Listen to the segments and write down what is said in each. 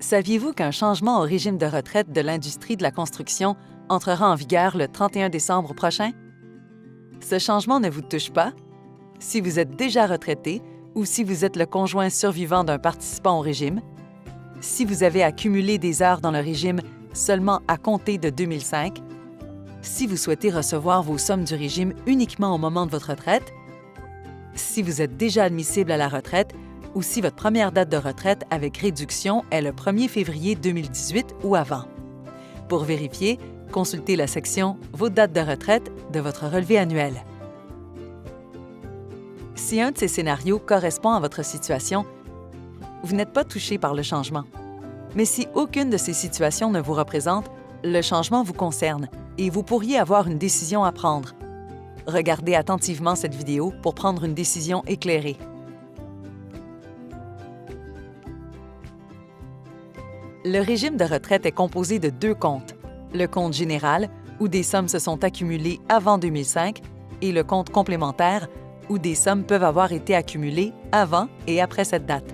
Saviez-vous qu'un changement au régime de retraite de l'industrie de la construction entrera en vigueur le 31 décembre prochain? Ce changement ne vous touche pas? Si vous êtes déjà retraité ou si vous êtes le conjoint survivant d'un participant au régime, si vous avez accumulé des heures dans le régime seulement à compter de 2005, si vous souhaitez recevoir vos sommes du régime uniquement au moment de votre retraite, si vous êtes déjà admissible à la retraite ou si votre première date de retraite avec réduction est le 1er février 2018 ou avant. Pour vérifier, consultez la section « Vos dates de retraite » de votre relevé annuel. Si un de ces scénarios correspond à votre situation, vous n'êtes pas touché par le changement. Mais si aucune de ces situations ne vous représente, le changement vous concerne et vous pourriez avoir une décision à prendre. Regardez attentivement cette vidéo pour prendre une décision éclairée. Le régime de retraite est composé de deux comptes, le compte général, où des sommes se sont accumulées avant 2005, et le compte complémentaire, où des sommes peuvent avoir été accumulées avant et après cette date.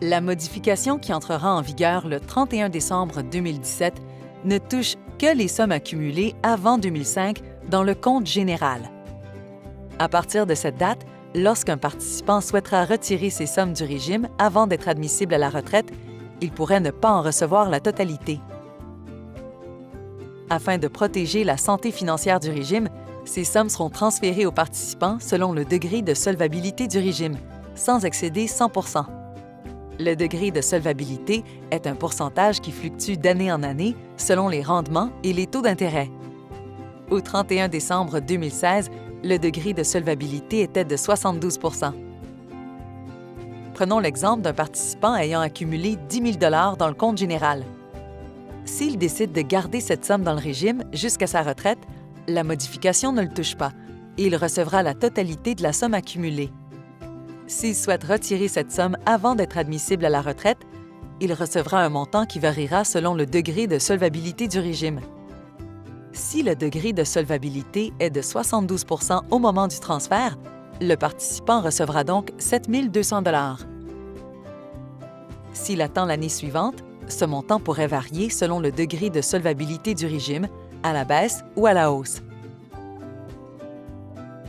La modification qui entrera en vigueur le 31 décembre 2017 ne touche que les sommes accumulées avant 2005 dans le compte général. À partir de cette date, lorsqu'un participant souhaitera retirer ses sommes du régime avant d'être admissible à la retraite, il pourrait ne pas en recevoir la totalité. Afin de protéger la santé financière du régime, ces sommes seront transférées aux participants selon le degré de solvabilité du régime, sans excéder 100 %. Le degré de solvabilité est un pourcentage qui fluctue d'année en année selon les rendements et les taux d'intérêt. Au 31 décembre 2016, le degré de solvabilité était de 72 %. Prenons l'exemple d'un participant ayant accumulé 10 000 $ dans le compte général. S'il décide de garder cette somme dans le régime jusqu'à sa retraite, la modification ne le touche pas et il recevra la totalité de la somme accumulée. S'il souhaite retirer cette somme avant d'être admissible à la retraite, il recevra un montant qui variera selon le degré de solvabilité du régime. Si le degré de solvabilité est de 72 % au moment du transfert, le participant recevra donc 7 200 $. S'il attend l'année suivante, ce montant pourrait varier selon le degré de solvabilité du régime, à la baisse ou à la hausse.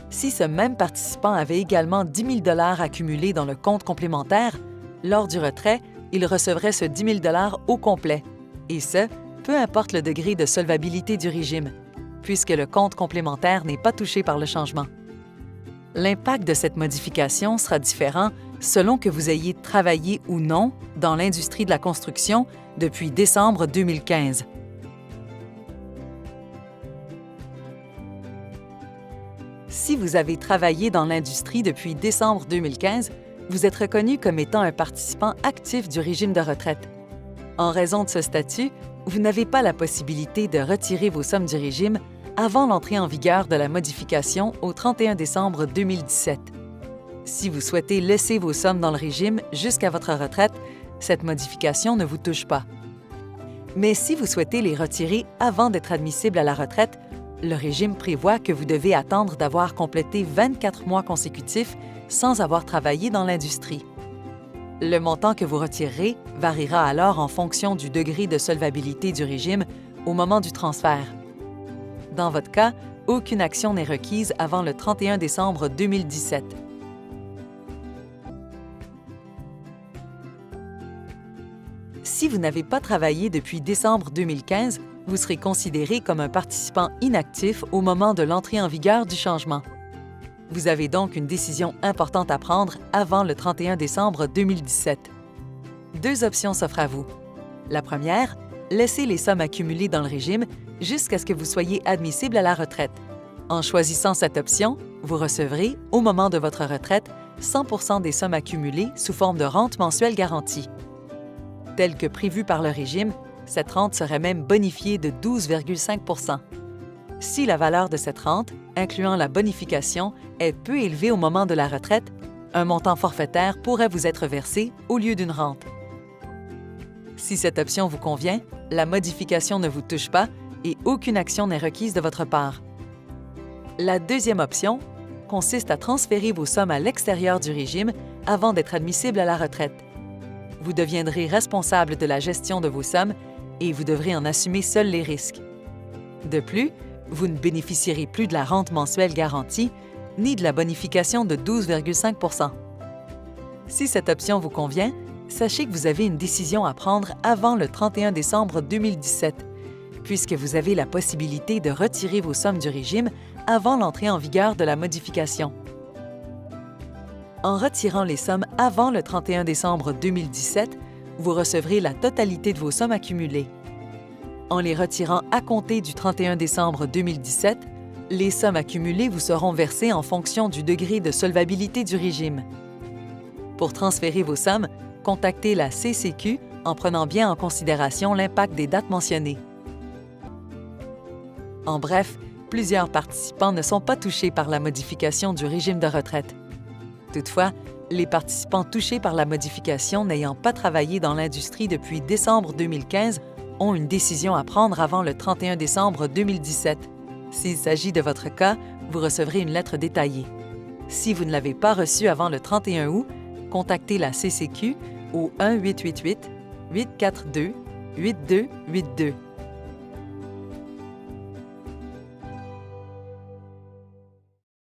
Si ce même participant avait également 10 000 $ accumulés dans le compte complémentaire, lors du retrait, il recevrait ce 10 000 $ au complet, et ce, peu importe le degré de solvabilité du régime, puisque le compte complémentaire n'est pas touché par le changement. L'impact de cette modification sera différent selon que vous ayez travaillé ou non dans l'industrie de la construction depuis décembre 2015. Si vous avez travaillé dans l'industrie depuis décembre 2015, vous êtes reconnu comme étant un participant actif du régime de retraite. En raison de ce statut, vous n'avez pas la possibilité de retirer vos sommes du régime avant l'entrée en vigueur de la modification au 31 décembre 2017. Si vous souhaitez laisser vos sommes dans le régime jusqu'à votre retraite, cette modification ne vous touche pas. Mais si vous souhaitez les retirer avant d'être admissible à la retraite, le régime prévoit que vous devez attendre d'avoir complété 24 mois consécutifs sans avoir travaillé dans l'industrie. Le montant que vous retirerez variera alors en fonction du degré de solvabilité du régime au moment du transfert. Dans votre cas, aucune action n'est requise avant le 31 décembre 2017. Si vous n'avez pas travaillé depuis décembre 2015, vous serez considéré comme un participant inactif au moment de l'entrée en vigueur du changement. Vous avez donc une décision importante à prendre avant le 31 décembre 2017. Deux options s'offrent à vous. La première, laissez les sommes accumulées dans le régime jusqu'à ce que vous soyez admissible à la retraite. En choisissant cette option, vous recevrez, au moment de votre retraite, 100 % des sommes accumulées sous forme de rente mensuelle garantie. Telle que prévue par le régime, cette rente serait même bonifiée de 12,5 %. Si la valeur de cette rente, incluant la bonification, est peu élevée au moment de la retraite, un montant forfaitaire pourrait vous être versé au lieu d'une rente. Si cette option vous convient, la modification ne vous touche pas et aucune action n'est requise de votre part. La deuxième option consiste à transférer vos sommes à l'extérieur du régime avant d'être admissible à la retraite. Vous deviendrez responsable de la gestion de vos sommes et vous devrez en assumer seuls les risques. De plus, vous ne bénéficierez plus de la rente mensuelle garantie ni de la bonification de 12,5 %. Si cette option vous convient, sachez que vous avez une décision à prendre avant le 31 décembre 2017, puisque vous avez la possibilité de retirer vos sommes du régime avant l'entrée en vigueur de la modification. En retirant les sommes avant le 31 décembre 2017, vous recevrez la totalité de vos sommes accumulées. En les retirant à compter du 31 décembre 2017, les sommes accumulées vous seront versées en fonction du degré de solvabilité du régime. Pour transférer vos sommes, contactez la CCQ en prenant bien en considération l'impact des dates mentionnées. En bref, plusieurs participants ne sont pas touchés par la modification du régime de retraite. Toutefois, les participants touchés par la modification n'ayant pas travaillé dans l'industrie depuis décembre 2015 ont une décision à prendre avant le 31 décembre 2017. S'il s'agit de votre cas, vous recevrez une lettre détaillée. Si vous ne l'avez pas reçue avant le 31 août, contactez la CCQ au 1-888-842-8282.